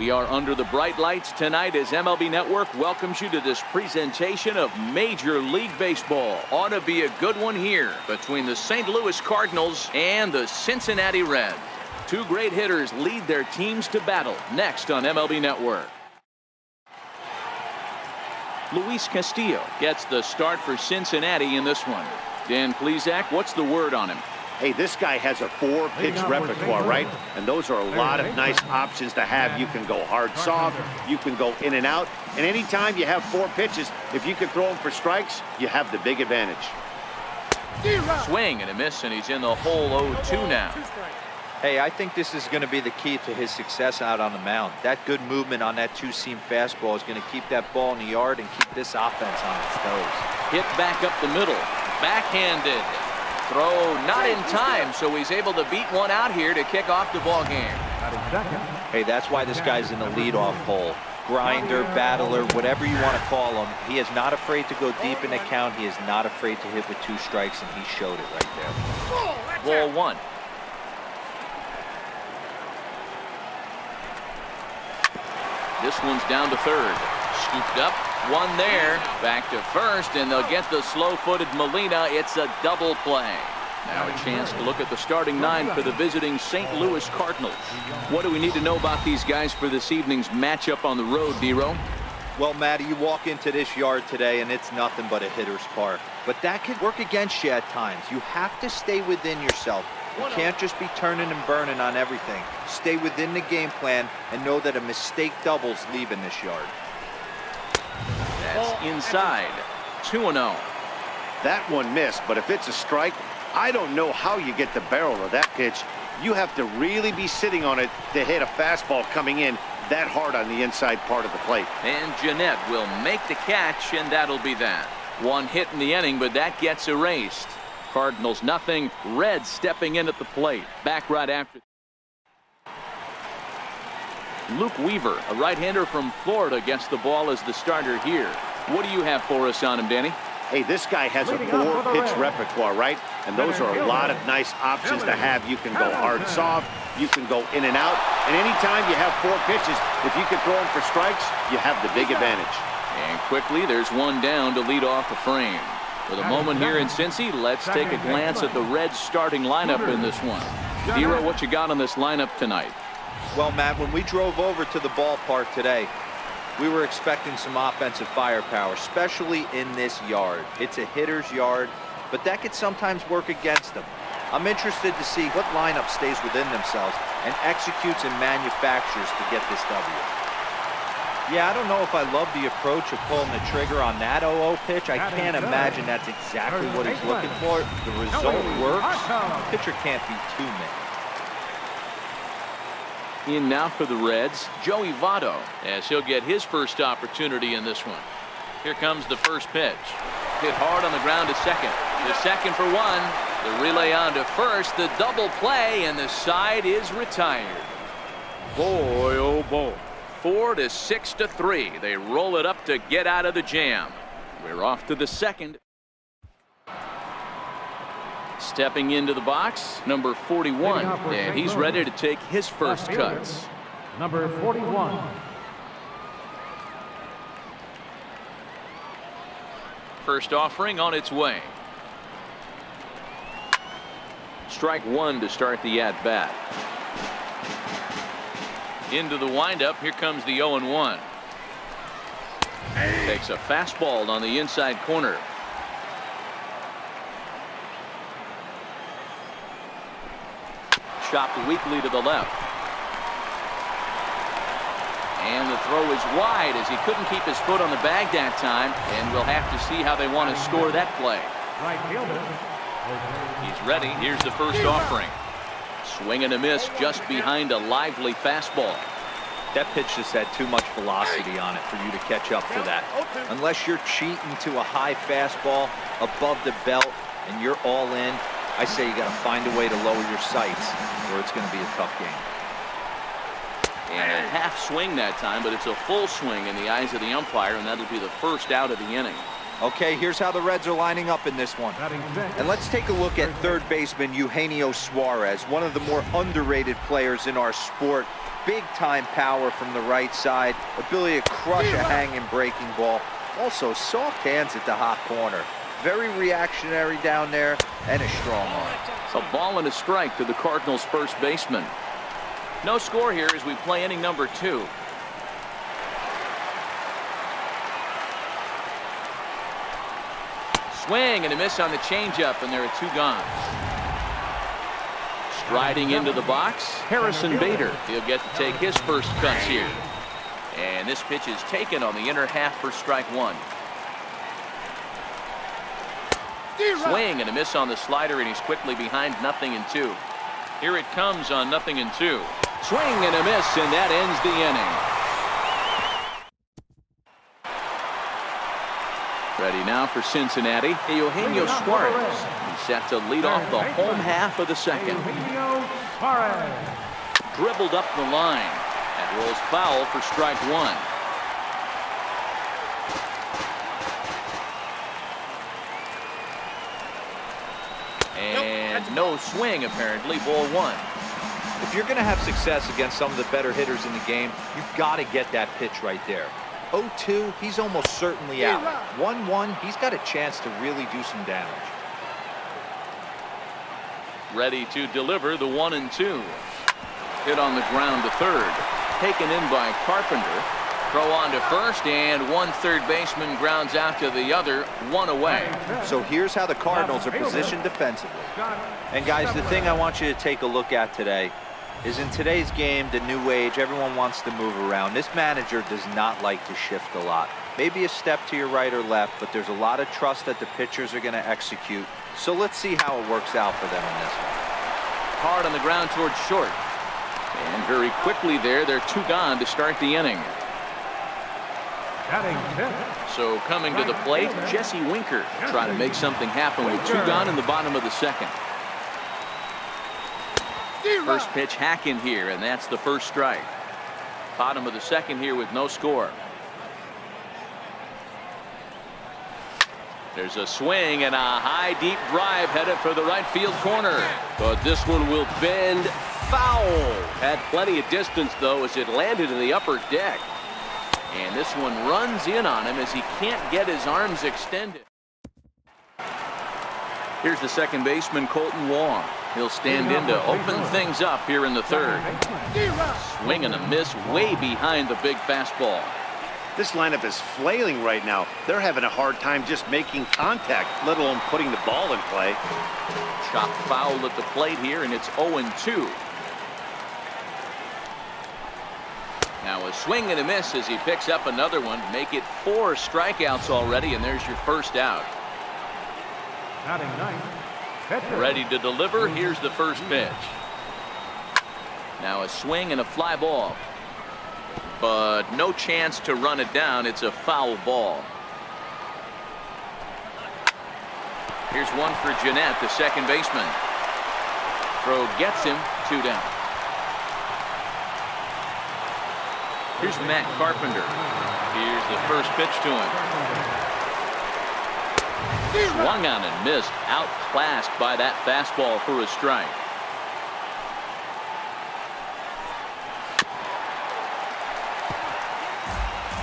We are under the bright lights tonight as MLB Network welcomes you to this presentation of Major League Baseball. Ought to be a good one here between the St. Louis Cardinals and the Cincinnati Reds. Two great hitters lead their teams to battle next on MLB Network. Luis Castillo gets the start for Cincinnati in this one. Dan Plesac, what's the word on him? Hey, this guy has a 4-pitch repertoire, right? And those are a lot of nice options to have. You can go hard, soft, you can go in and out. And anytime you have 4 pitches, if you can throw them for strikes, you have the big advantage. Swing and a miss, and he's in the hole 0-2 now. Hey, I think this is going to be the key to his success out on the mound. That good movement on that two-seam fastball is going to keep that ball in the yard and keep this offense on its toes. Hit back up the middle. Backhanded. Throw not in time, so he's able to beat one out here to kick off the ball game. Hey, that's why this guy's in the leadoff hole. Grinder, battler, whatever you want to call him. He is not afraid to go deep in the count. He is not afraid to hit with 2 strikes, and he showed it right there. Ball 1. This one's down to third. Scooped up, one there, back to first, and they'll get the slow-footed Molina. It's a double play. Now a chance to look at the starting 9 for the visiting St. Louis Cardinals. What do we need to know about these guys for this evening's matchup on the road, Dero? Well, Matty, you walk into this yard today, and it's nothing but a hitter's park. But that could work against you at times. You have to stay within yourself. You can't just be turning and burning on everything. Stay within the game plan and know that a mistake doubles leaving this yard. That's inside. 2-0. That one missed, but if it's a strike, I don't know how you get the barrel of that pitch. You have to really be sitting on it to hit a fastball coming in that hard on the inside part of the plate. And Jeanette will make the catch, and that'll be that. One hit in the inning, but that gets erased. Cardinals nothing. Reds stepping in at the plate. Back right after. Luke Weaver, a right-hander from Florida, gets the ball as the starter here. What do you have for us on him, Danny? Hey, this guy has a 4-pitch repertoire, right? And those are a lot of nice options to have. You can go hard, soft, you can go in and out. And anytime you have 4 pitches, if you can throw them for strikes, you have the big advantage. And quickly, there's one down to lead off the frame. For the moment here in Cincy, let's take a glance at the Reds starting lineup in this one. Dero, what you got on this lineup tonight? Well, Matt, when we drove over to the ballpark today, we were expecting some offensive firepower, especially in this yard. It's a hitter's yard, but that could sometimes work against them. I'm interested to see what lineup stays within themselves and executes and manufactures to get this W. Yeah, I don't know if I love the approach of pulling the trigger on that 0-0 pitch. I can't imagine that's exactly what he's looking for. The result works. The pitcher can't be too mad. In now for the Reds, Joey Votto, as he'll get his first opportunity in this one. Here comes the first pitch. Hit hard on the ground to second. The second for one. The relay on to first. The double play, and the side is retired. Boy, oh boy. 4-6-3. They roll it up to get out of the jam. We're off to the second. Stepping into the box, number 41, and he's ready to take his first cuts. Number 41. First offering on its way. Strike 1 to start the at-bat. Into the windup, here comes the 0-1. Takes a fastball on the inside corner. Chopped weakly to the left. And the throw is wide as he couldn't keep his foot on the bag that time, and we'll have to see how they want to score that play. Right fielder. He's ready. Here's the first offering. Swing and a miss just behind a lively fastball. That pitch just had too much velocity on it for you to catch up to that. Unless you're cheating to a high fastball above the belt and you're all in, I say you got to find a way to lower your sights or it's going to be a tough game. And a half swing that time, but it's a full swing in the eyes of the umpire, and that'll be the first out of the inning. Okay, here's how the Reds are lining up in this one. And let's take a look at third baseman Eugenio Suarez, one of the more underrated players in our sport. big-time power from the right side, ability to crush a hanging breaking ball. Also, soft hands at the hot corner. Very reactionary down there, and a strong arm. A ball and a strike to the Cardinals' first baseman. No score here as we play inning number 2. Swing and a miss on the changeup, and there are 2 gone. Striding into the box, Harrison Bader. He'll get to take his first cuts here. And this pitch is taken on the inner half for strike 1. Swing and a miss on the slider, and he's quickly behind 0-2. Here it comes on 0-2. Swing and a miss, and that ends the inning. Ready now for Cincinnati, Eugenio Suarez. He's set to lead off the home half of the second. Dribbled up the line. That rolls foul for strike 1. And no swing, apparently, ball 1. If you're going to have success against some of the better hitters in the game, you've got to get that pitch right there. 0-2, he's almost certainly out. 1-1, he's got a chance to really do some damage. Ready to deliver the 1-2. Hit on the ground to third. Taken in by Carpenter. Throw on to first, and one third baseman grounds out to the other, 1 away. So here's how the Cardinals are positioned defensively. And guys, the thing I want you to take a look at today is in today's game, the new age, everyone wants to move around. This manager does not like to shift a lot. Maybe a step to your right or left, but there's a lot of trust that the pitchers are going to execute. So let's see how it works out for them in this one. Hard on the ground towards short. And very quickly there, they're 2 gone to start the inning. So coming to the plate, Jesse Winker trying to make something happen with 2 gone in the bottom of the second. First pitch hack in here, and that's the first strike. Bottom of the second here with no score. There's a swing and a high deep drive headed for the right field corner, but this one will bend foul. Had plenty of distance though as it landed in the upper deck, and this one runs in on him as he can't get his arms extended. Here's the second baseman, Colton Wong. He'll stand in to open things up here in the third. Swing and a miss way behind the big fastball. This lineup is flailing right now. They're having a hard time just making contact, let alone putting the ball in play. Chopped foul at the plate here, and it's 0-2. Now a swing and a miss as he picks up another one. Make it 4 strikeouts already, and there's your first out. Ready to deliver. Here's the first pitch. Now a swing and a fly ball, but no chance to run it down. It's a foul ball. Here's one for Jeanette, the second baseman. Throw gets him, 2 down. Here's Matt Carpenter. Here's the first pitch to him. Swung on and missed, outclassed by that fastball for a strike.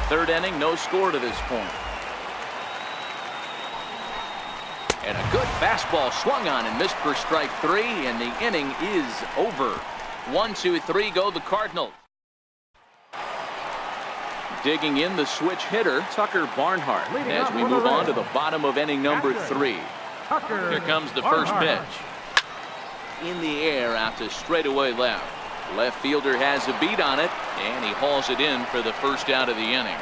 Third inning, no score to this point. And a good fastball swung on and missed for strike 3, and the inning is over. 1, 2, 3 go the Cardinals. Digging in the switch hitter, Tucker Barnhart, as we move on to the bottom of inning number 3. Here comes the first pitch. In the air out to straightaway left. Left fielder has a beat on it, and he hauls it in for the first out of the inning.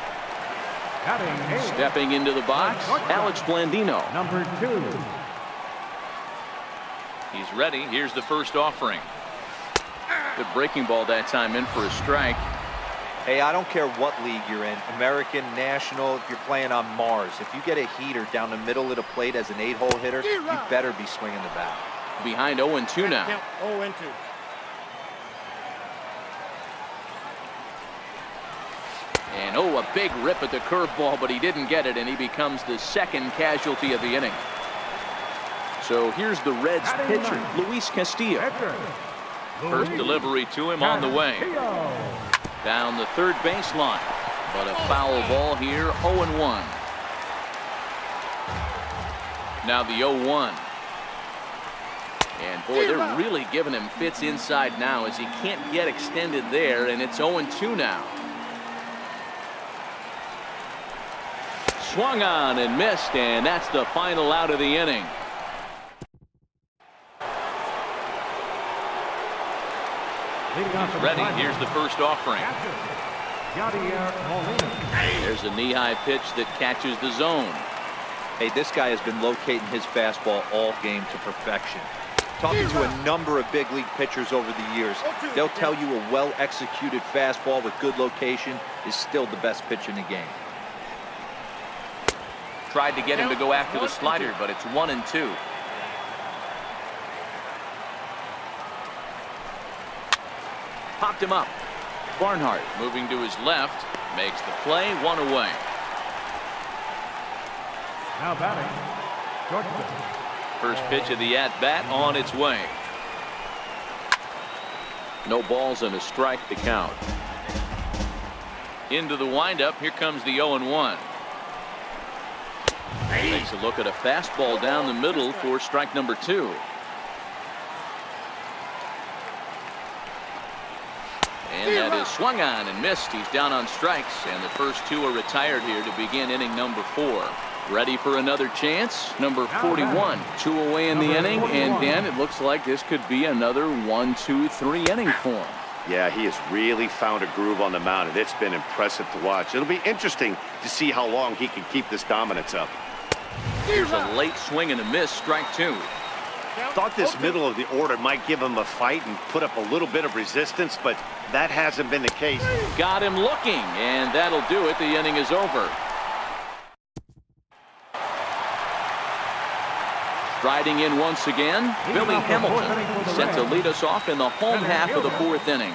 Stepping into the box, Alex Blandino. Number 2. He's ready. Here's the first offering. Good breaking ball that time, in for a strike. Hey, I don't care what league you're in, American, National, if you're playing on Mars. If you get a heater down the middle of the plate as an 8-hole hitter, you better be swinging the bat. Behind 0-2 now. 0-2. And a big rip at the curveball, but he didn't get it, and he becomes the second casualty of the inning. So here's the Reds pitcher, Luis Castillo. First delivery to him on the way. Down the third baseline, but a foul ball here. 0-1. Now the 0-1. And boy, they're really giving him fits inside now as he can't get extended there, and it's 0-2 now. Swung on and missed, and that's the final out of the inning. He's ready. Here's the first offering. There's a knee-high pitch that catches the zone. Hey, this guy has been locating his fastball all game to perfection. Talking to a number of big league pitchers over the years, they'll tell you a well-executed fastball with good location is still the best pitch in the game. Tried to get him to go after the slider, but it's 1-2. Popped him up. Barnhart moving to his left, makes the play, 1 away. Now batting, Georgia. First pitch of the at-bat on its way. No balls and a strike to count. Into the windup. Here comes the 0-1. Takes a look at a fastball down the middle for strike number 2. And that is swung on and missed. He's down on strikes, and the first 2 are retired here to begin inning number 4. Ready for another chance. Number 41, 2 away in the inning, and Dan, it looks like this could be another 1-2-3 inning for him. Yeah, he has really found a groove on the mound, and it's been impressive to watch. It'll be interesting to see how long he can keep this dominance up. Here's a late swing and a miss, strike 2. Thought this middle of the order might give him a fight and put up a little bit of resistance, but that hasn't been the case. Got him looking, and that'll do it. The inning is over. Striding in once again, Billy Hamilton set to lead us off in the home half of the 4th inning.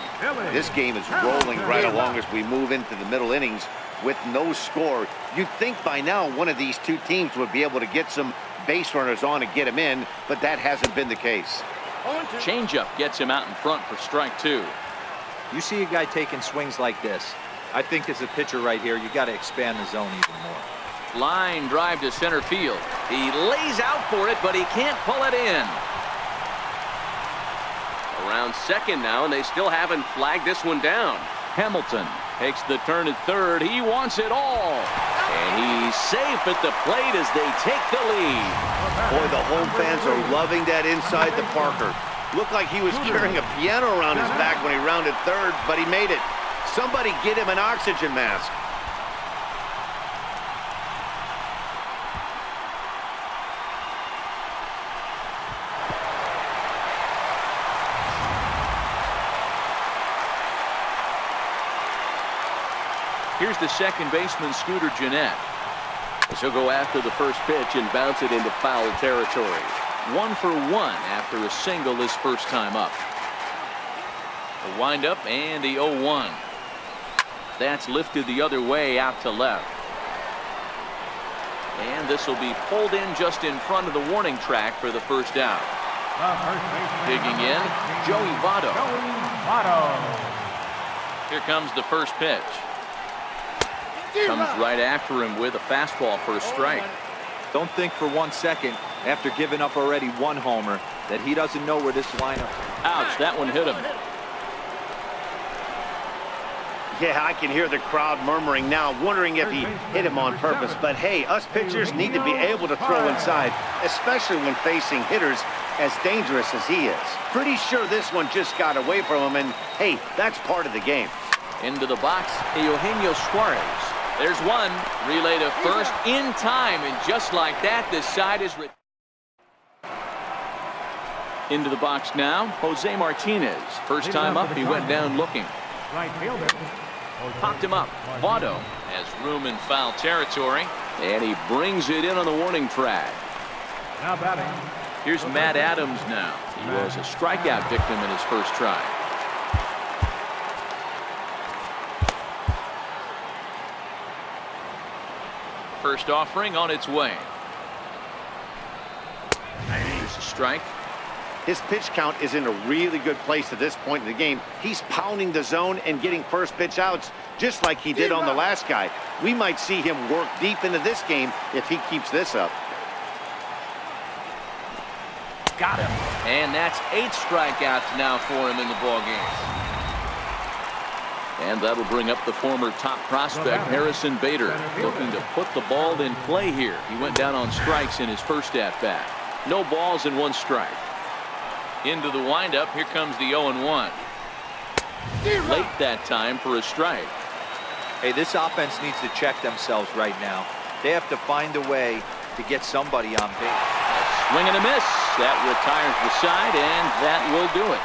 This game is rolling right along as we move into the middle innings with no score. You'd think by now one of these 2 teams would be able to get some base runners on and get him in, but that hasn't been the case. Changeup gets him out in front for strike 2. You see a guy taking swings like this. I think as a pitcher right here, you got to expand the zone even more. Line drive to center field. He lays out for it, but he can't pull it in. Around second now, and they still haven't flagged this one down. Hamilton takes the turn at third. He wants it all. And he's safe at the plate as they take the lead. Boy, the home fans are loving that inside the Parker. Looked like he was carrying a piano around his back when he rounded third, but he made it. Somebody get him an oxygen mask. Here's the second baseman, Scooter Gennett. He'll go after the first pitch and bounce it into foul territory. 1 for 1 after a single his first time up. The windup and the 0-1. That's lifted the other way out to left. And this will be pulled in just in front of the warning track for the first out. Digging in, Joey Votto. Here comes the first pitch. Comes right after him with a fastball for a strike. Don't think for 1 second, after giving up already 1 homer, that he doesn't know where this lineup. Ouch, that one hit him. Yeah, I can hear the crowd murmuring now, wondering if he hit him on purpose. But hey, us pitchers need to be able to throw inside, especially when facing hitters as dangerous as he is. Pretty sure this one just got away from him, and hey, that's part of the game. Into the box, Eugenio Suarez. There's one. Relay to first in time, and just like that, this side is... Into the box now, Jose Martinez. First time up, he went down looking. Right fielder. Popped him up. Votto has room in foul territory, and he brings it in on the warning track. Now batting. Here's Matt Adams now. He was a strikeout victim in his first try. First offering on its way. Here's a strike. His pitch count is in a really good place at this point in the game. He's pounding the zone and getting first pitch outs just like he did on the last guy. We might see him work deep into this game if he keeps this up. Got him. And that's 8 strikeouts now for him in the ball game. And that'll bring up the former top prospect, Harrison Bader, looking to put the ball in play here. He went down on strikes in his first at-bat. No balls and 1 strike. Into the windup, here comes the 0-1. Late that time for a strike. Hey, this offense needs to check themselves right now. They have to find a way to get somebody on base. Swing and a miss. That retires the side, and that will do it.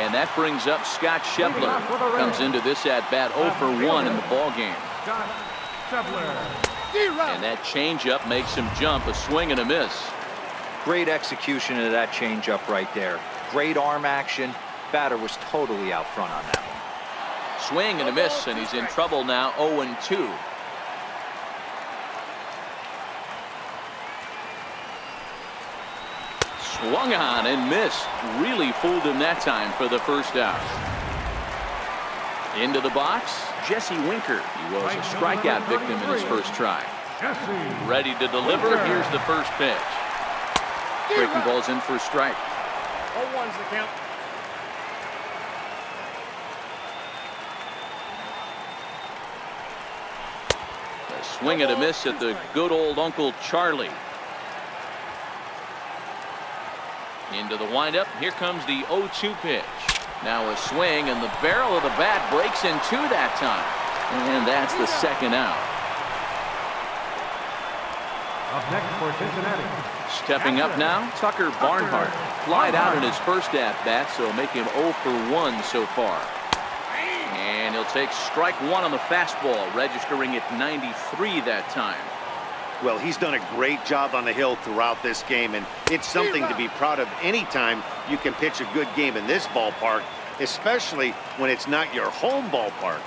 And that brings up Scott Schebler. Comes into this at-bat 0 for 1 in the ball game. And that changeup makes him jump. A swing and a miss. Great execution of that changeup right there. Great arm action. Batter was totally out front on that one. Swing and a miss, and he's in trouble now. 0-2. Swung on and missed. Really fooled him that time for the first out. Into the box, Jesse Winker. He was a strikeout victim in his first try. Ready to deliver. Here's the first pitch. Breaking ball's in for a strike. 0-1's the count. A swing and a miss at the good old Uncle Charlie. Into the windup. Here comes the 0-2 pitch. Now a swing, and the barrel of the bat breaks in 2 that time. And that's the second out. Up next for Cincinnati. Stepping up now, Tucker Barnhart. Flied out in his first at-bat, so make him 0 for 1 so far. And he'll take strike 1 on the fastball, registering at 93 that time. Well, he's done a great job on the hill throughout this game, and it's something to be proud of anytime you can pitch a good game in this ballpark, especially when it's not your home ballpark.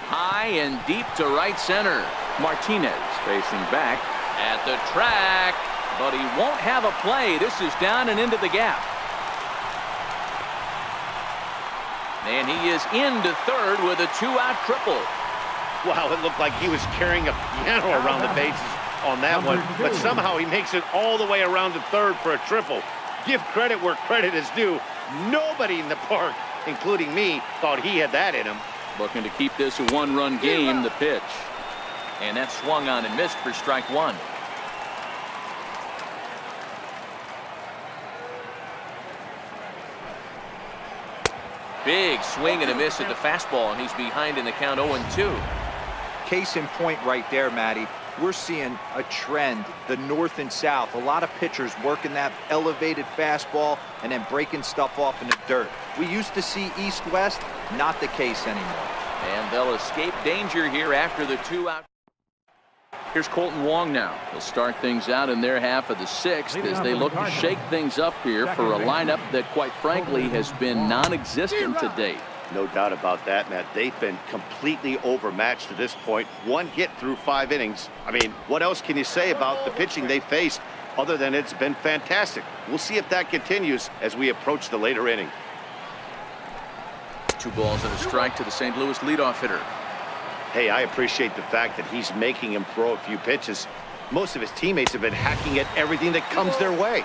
High and deep to right center. Martinez facing back at the track, but he won't have a play. This is down and into the gap. And he is into third with a 2-out triple. Wow, it looked like he was carrying a piano around the bases on that one, but somehow he makes it all the way around to third for a triple. Give credit where credit is due. Nobody in the park, including me, thought he had that in him. Looking to keep this a 1-run game, the pitch. And that swung on and missed for strike 1. Big swing and a miss at the fastball, and he's behind in the count 0-2. Case in point right there, Matty. We're seeing a trend, the north and south. A lot of pitchers working that elevated fastball and then breaking stuff off in the dirt. We used to see east-west, not the case anymore. And they'll escape danger here after the 2-out. Here's Colton Wong now. They'll start things out in their half of the 6th as they look to shake things up here for a lineup that, quite frankly, has been non-existent to date. No doubt about that, Matt. They've been completely overmatched to this point. 1 hit through 5 innings. I mean, what else can you say about the pitching they faced other than it's been fantastic? We'll see if that continues as we approach the later inning. 2 balls and a strike to the St. Louis leadoff hitter. Hey, I appreciate the fact that he's making him throw a few pitches. Most of his teammates have been hacking at everything that comes their way.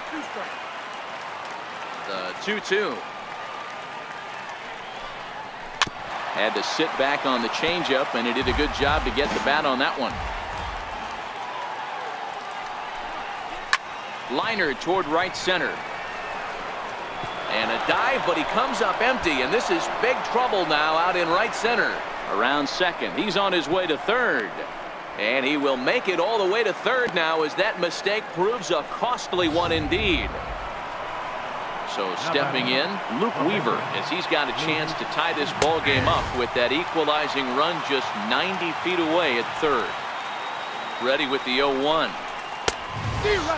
The 2-2. Had to sit back on the changeup, and he did a good job to get the bat on that one. Liner toward right center. And a dive, but he comes up empty, and this is big trouble now out in right center. Around second. He's on his way to third. And he will make it all the way to third now as that mistake proves a costly one indeed. So stepping in, Luke Weaver, as he's got a chance to tie this ball game up with that equalizing run just 90 feet away at third. Ready with the 0-1.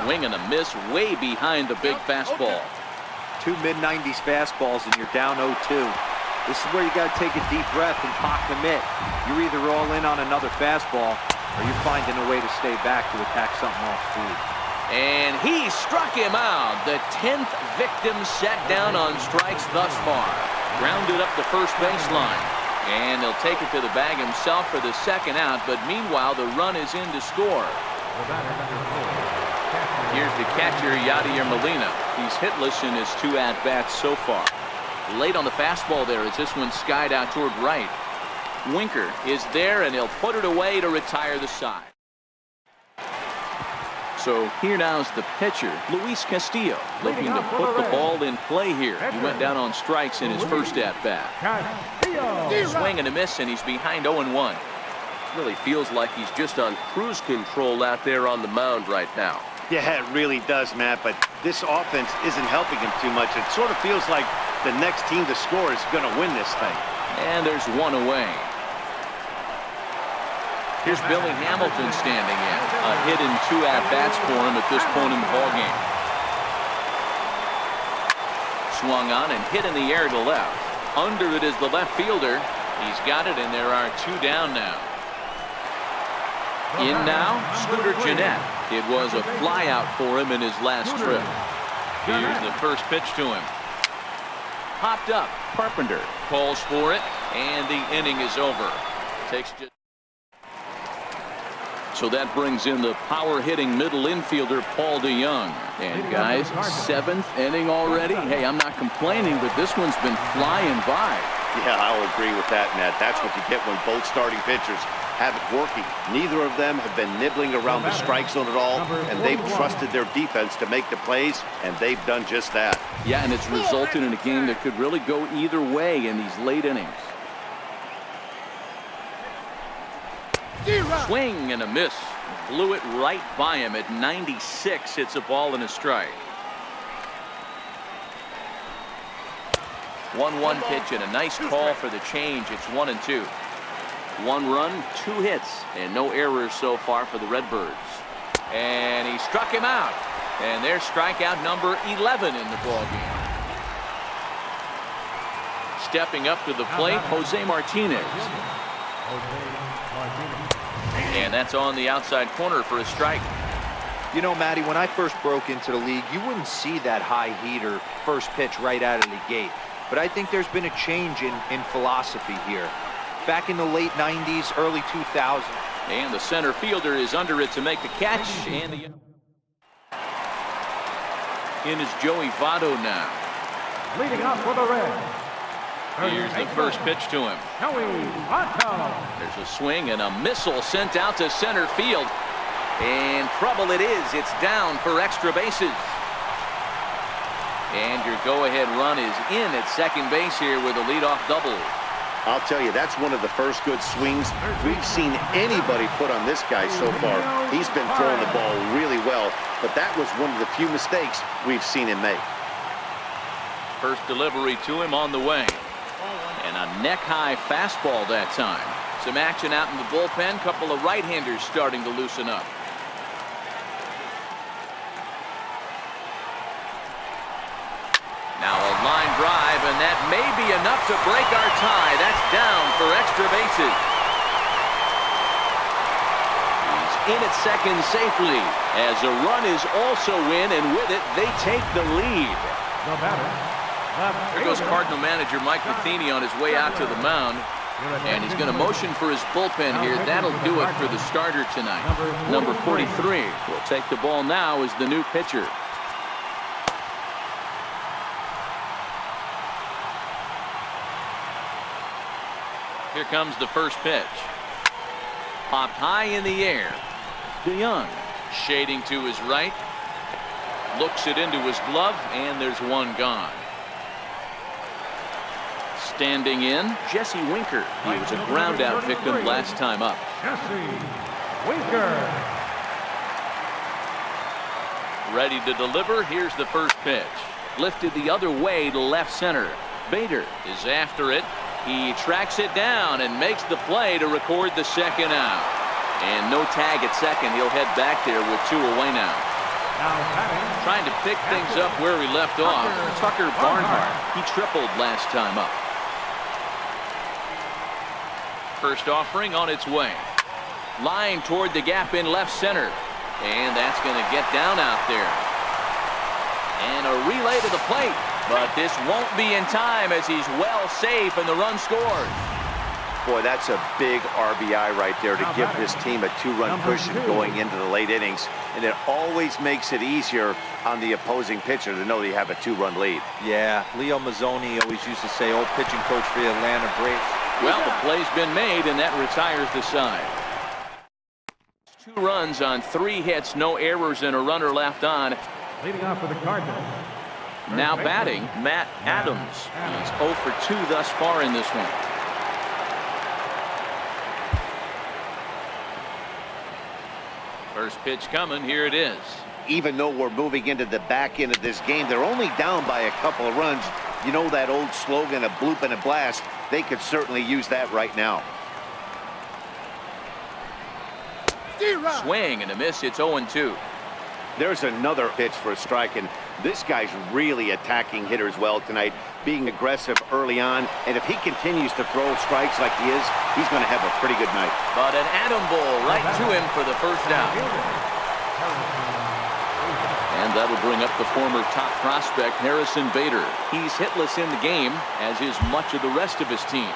Swing and a miss way behind the big fastball. 2 mid-90s fastballs and you're down 0-2. This is where you got to take a deep breath and cock the mitt. You're either all in on another fastball Or you're finding a way to stay back to attack something off speed. And he struck him out. The 10th victim set down on strikes thus far. Grounded up the first baseline. And he'll take it to the bag himself for the second out. But meanwhile, the run is in to score. Here's the catcher, Yadier Molina. He's hitless in his 2 at-bats so far. Late on the fastball there as this one skied out toward right. Winker is there, and he'll put it away to retire the side. So here now is the pitcher, Luis Castillo, looking to put the ball in play here. He went down on strikes in his first at-bat. Swing and a miss, and he's behind 0-1. Really feels like he's just on cruise control out there on the mound right now. Yeah, it really does, Matt, but this offense isn't helping him too much. It sort of feels like the next team to score is going to win this thing. And there's one away. Here's Billy Hamilton standing in. A hit in 2 at-bats for him at this point in the ballgame. Swung on and hit in the air to left. Under it is the left fielder. He's got it, and there are 2 down now. In now, Scooter Gennett. It was a flyout for him in his last trip. Here's the first pitch to him. Popped up. Carpenter calls for it, and the inning is over. Takes just. So that brings in the power-hitting middle infielder, Paul DeYoung. And guys, 7th inning already. Hey, I'm not complaining, but this one's been flying by. Yeah, I'll agree with that, Matt. That's what you get when both starting pitchers have it working. Neither of them have been nibbling around the strike zone at all, and they've trusted their defense to make the plays, and they've done just that. Yeah, and it's resulted in a game that could really go either way in these late innings. Swing and a miss. Blew it right by him at 96. It's a ball and a strike. 1-1 pitch and a nice call for the change. It's 1-2. 1 run, 2 hits, and no errors so far for the Redbirds. And he struck him out. And there's strikeout number 11 in the ballgame. Stepping up to the plate, Jose Martinez. And that's on the outside corner for a strike. You know, Matty, when I first broke into the league, you wouldn't see that high heater first pitch right out of the gate. But I think there's been a change in philosophy here. Back in the late 90s, early 2000s. And the center fielder is under it to make the catch. And the in is Joey Votto now. Leading up for the Reds. Here's the first pitch to him. There's a swing and a missile sent out to center field. And trouble it is. It's down for extra bases. And your go-ahead run is in at second base here with a leadoff double. I'll tell you, that's one of the first good swings we've seen anybody put on this guy so far. He's been throwing the ball really well, but that was one of the few mistakes we've seen him make. First delivery to him on the way. And a neck-high fastball that time. Some action out in the bullpen. Couple of right-handers starting to loosen up. Now a line drive, and that may be enough to break our tie. That's down for extra bases. He's in at second safely as a run is also in, and with it, they take the lead. There goes Cardinal manager Mike Matheny on his way out to the mound. And he's going to motion for his bullpen here. That'll do it for the starter tonight. Number 43 will take the ball now as the new pitcher. Here comes the first pitch. Popped high in the air. DeYoung shading to his right. Looks it into his glove, and there's one gone. Standing in, Jesse Winker. He was a ground-out victim last time up. Jesse Winker. Ready to deliver. Here's the first pitch. Lifted the other way to left center. Bader is after it. He tracks it down and makes the play to record the second out. And no tag at second. He'll head back there with 2 away now. Trying to pick things up where he left off. Tucker Barnhart. He tripled last time up. First offering on its way. Line toward the gap in left center. And that's going to get down out there. And a relay to the plate. But this won't be in time as he's well safe and the run scores. Boy, that's a big RBI right there to give this team a two-run cushion going into the late innings. And it always makes it easier on the opposing pitcher to know they have a two-run lead. Yeah, Leo Mazzoni always used to say, old pitching coach for the Atlanta Braves. Well, the play's been made, and that retires the side. 2 runs on 3 hits, no errors, and a runner left on. Leading off for the Cardinals. Now batting, Matt Adams. He's 0 for 2 thus far in this one. First pitch coming, here it is. Even though we're moving into the back end of this game, they're only down by a couple of runs. You know that old slogan, a bloop and a blast? They could certainly use that right now. Swing and a miss, it's 0-2. There's another pitch for a strike, and this guy's really attacking hitters well tonight, being aggressive early on, and if he continues to throw strikes like he is, he's going to have a pretty good night. But an atom ball right to him for the first out. And that'll bring up the former top prospect, Harrison Bader. He's hitless in the game, as is much of the rest of his team.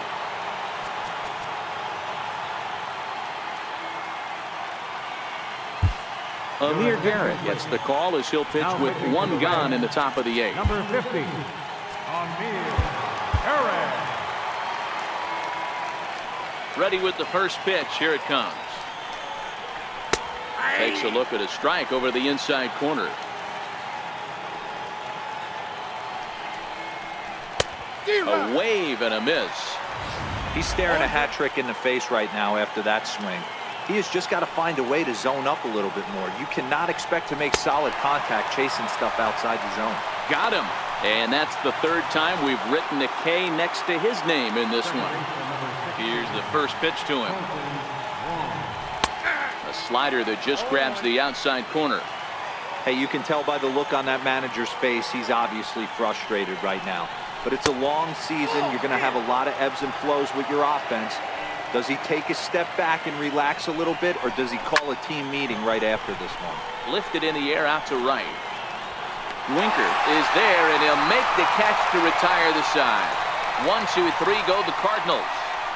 Amir Garrett gets the call as he'll pitch with 1 gone in the top of the 8th. Number 50, Amir Garrett. Ready with the first pitch. Here it comes. Takes a look at a strike over the inside corner. A wave and a miss. He's staring a hat trick in the face right now after that swing. He has just got to find a way to zone up a little bit more. You cannot expect to make solid contact chasing stuff outside the zone. Got him. And that's the 3rd time we've written a K next to his name in this one. Here's the first pitch to him. A slider that just grabs the outside corner. Hey, you can tell by the look on that manager's face, he's obviously frustrated right now. But it's a long season. You're going to have a lot of ebbs and flows with your offense. Does he take a step back and relax a little bit, or does he call a team meeting right after this one? Lifted in the air out to right. Winker is there, and he'll make the catch to retire the side. 1, 2, 3 go the Cardinals.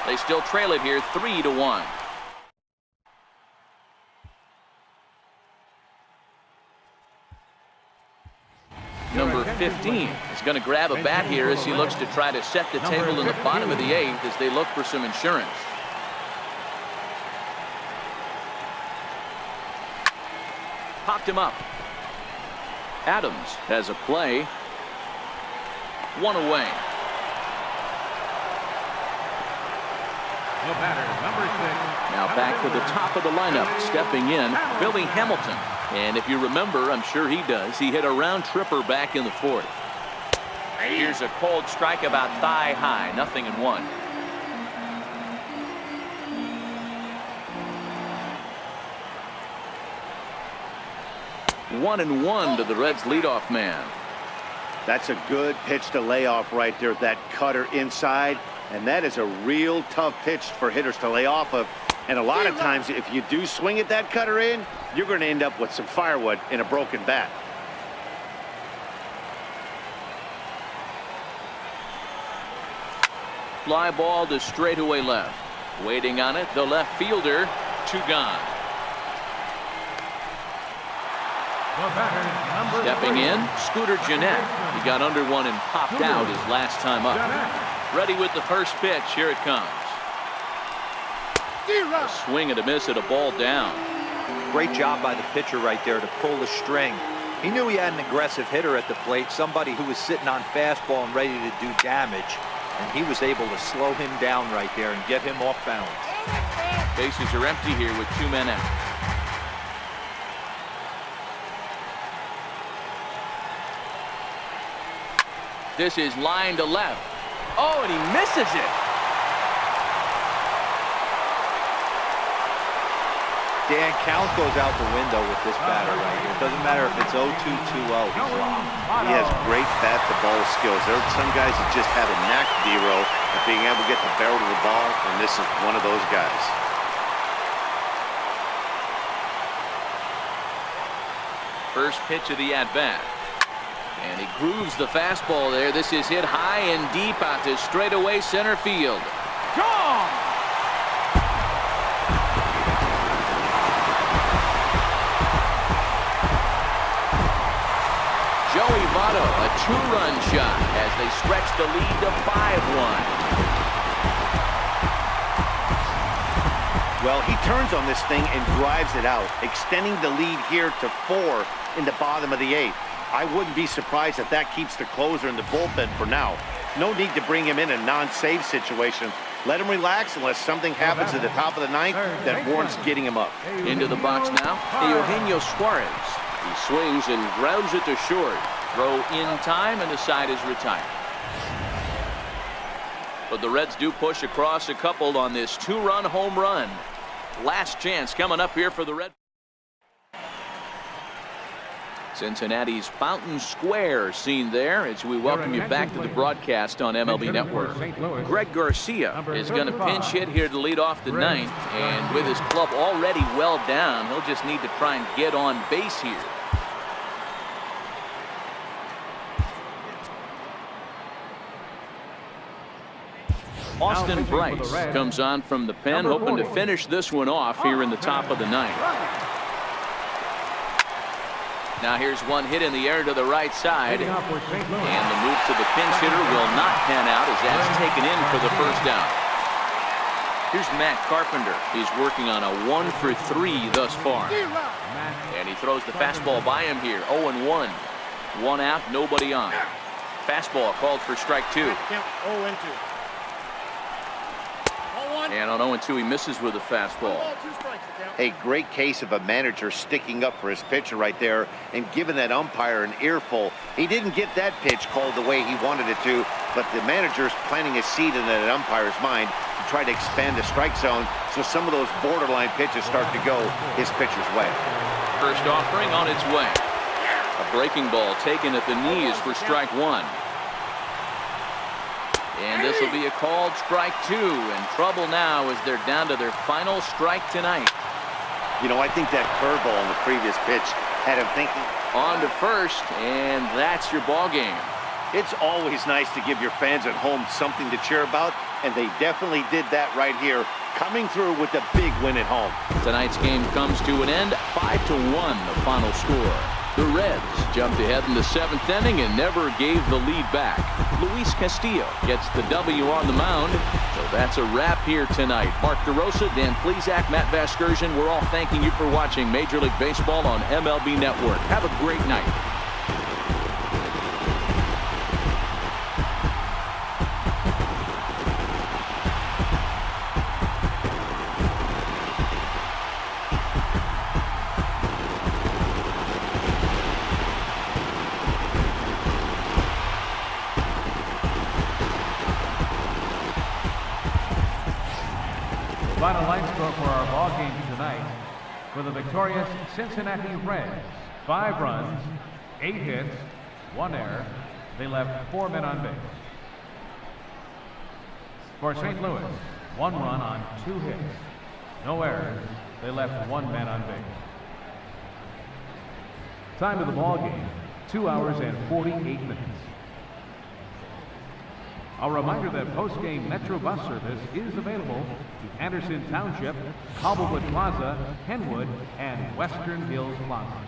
They still trail it here 3-1. Number 15 is going to grab a bat here as he looks to try to set the table in the bottom of the 8th as they look for some insurance. Popped him up. Adams has a play. 1 away. The batter, number 6. Now back to the top of the lineup, stepping in, Billy Hamilton. And if you remember, I'm sure he does, he hit a round tripper back in the 4th. Here's a cold strike about thigh high, 0-1. One and 1 to the Reds leadoff man. That's a good pitch to lay off right there, that cutter inside. And that is a real tough pitch for hitters to lay off of. And a lot of times, if you do swing at that cutter in, you're going to end up with some firewood in a broken bat. Fly ball to straightaway left. Waiting on it, the left fielder. 2 gone. Stepping in, Scooter Gennett. He got under one and popped out his last time up. Ready with the first pitch. Here it comes. A swing and a miss at a ball down. Great job by the pitcher right there to pull the string. He knew he had an aggressive hitter at the plate, somebody who was sitting on fastball and ready to do damage. And he was able to slow him down right there and get him off balance. Bases are empty here with 2 men out. This is line to left. Oh, and he misses it. Dan, count goes out the window with this batter right here. It doesn't matter if it's 0-2, 2-0. He's wrong. He has great bat-to-ball skills. There are some guys that just have a knack, D-Row, of being able to get the barrel to the ball, and this is one of those guys. First pitch of the at-bat. And he grooves the fastball there. This is hit high and deep out to straightaway center field. Gone! Joey Votto, a two-run shot as they stretch the lead to 5-1. Well, he turns on this thing and drives it out, extending the lead here to 4 in the bottom of the 8th. I wouldn't be surprised if that keeps the closer in the bullpen for now. No need to bring him in a non-save situation. Let him relax unless something happens at the top of the 9th that warrants getting him up. Into the box now, Eugenio Suarez. He swings and grounds it to short. Throw in time, and the side is retired. But the Reds do push across a couple on this two-run home run. Last chance coming up here for the Reds. Cincinnati's Fountain Square scene there as we welcome you back to the broadcast on MLB Network. Greg Garcia is going to pinch hit here to lead off the 9th, and with his club already well down, he'll just need to try and get on base here. Austin Bryce comes on from the pen, hoping to finish this one off here in the top of the 9th. Now here's one hit in the air to the right side, and the move to the pinch hitter will not pan out as that's taken in for the first down. Here's Matt Carpenter. He's working on a 1-for-3 thus far, and he throws the fastball by him here. 0-1, 1 out, nobody on. Fastball called for strike 2. And on 0-2, he misses with a fastball. A great case of a manager sticking up for his pitcher right there and giving that umpire an earful. He didn't get that pitch called the way he wanted it to, but the manager's planting a seed in that umpire's mind to try to expand the strike zone so some of those borderline pitches start to go his pitcher's way. First offering on its way. A breaking ball taken at the knees for strike 1. And this will be a called strike 2. In trouble now as they're down to their final strike tonight. You know, I think that curveball on the previous pitch had him thinking. On to first, and that's your ball game. It's always nice to give your fans at home something to cheer about, and they definitely did that right here, coming through with a big win at home. Tonight's game comes to an end, 5-1 the final score. The Reds jumped ahead in the 7th inning and never gave the lead back. Luis Castillo gets the W on the mound. So that's a wrap here tonight. Mark DeRosa, Dan Plesac, Matt Vasgersian, we're all thanking you for watching Major League Baseball on MLB Network. Have a great night. Final line score for our ball game tonight. For the victorious Cincinnati Reds, 5 runs, 8 hits, 1 error. They left 4 men on base. For St. Louis, 1 run on 2 hits, no errors. They left 1 man on base. Time of the ball game, 2 hours and 48 minutes. A reminder that post-game Metro bus service is available to Anderson Township, Cobblewood Plaza, Kenwood, and Western Hills Plaza.